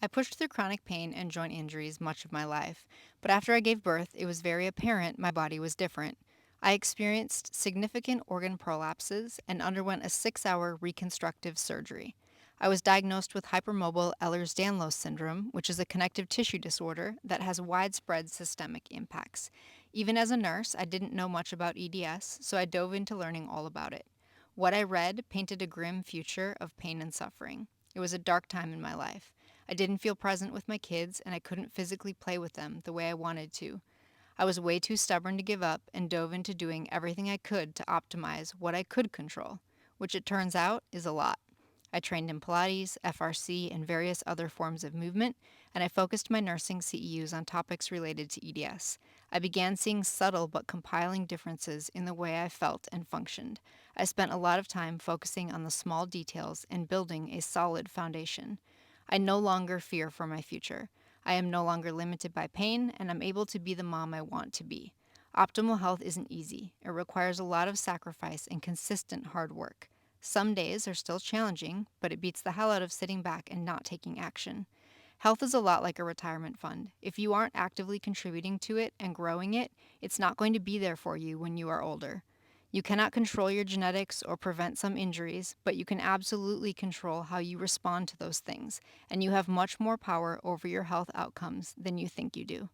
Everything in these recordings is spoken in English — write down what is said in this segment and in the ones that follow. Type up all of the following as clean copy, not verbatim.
I pushed through chronic pain and joint injuries much of my life, but after I gave birth, it was very apparent my body was different. I experienced significant organ prolapses and underwent a 6-hour reconstructive surgery. I was diagnosed with hypermobile Ehlers Danlos syndrome, which is a connective tissue disorder that has widespread systemic impacts. Even as a nurse, I didn't know much about EDS, so I dove into learning all about it. What I read painted a grim future of pain and suffering. It was a dark time in my life. I didn't feel present with my kids, and I couldn't physically play with them the way I wanted to. I was way too stubborn to give up and dove into doing everything I could to optimize what I could control, which it turns out is a lot. I trained in Pilates, FRC, and various other forms of movement, and I focused my nursing CEUs on topics related to EDS. I began seeing subtle but compiling differences in the way I felt and functioned. I spent a lot of time focusing on the small details and building a solid foundation. I no longer fear for my future. I am no longer limited by pain, and I'm able to be the mom I want to be. Optimal health isn't easy. It requires a lot of sacrifice and consistent hard work. Some days are still challenging, but it beats the hell out of sitting back and not taking action. Health is a lot like a retirement fund. If you aren't actively contributing to it and growing it, it's not going to be there for you when you are older. You cannot control your genetics or prevent some injuries, but you can absolutely control how you respond to those things, and you have much more power over your health outcomes than you think you do.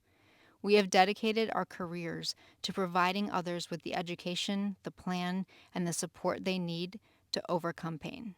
We have dedicated our careers to providing others with the education, the plan, and the support they need to overcome pain.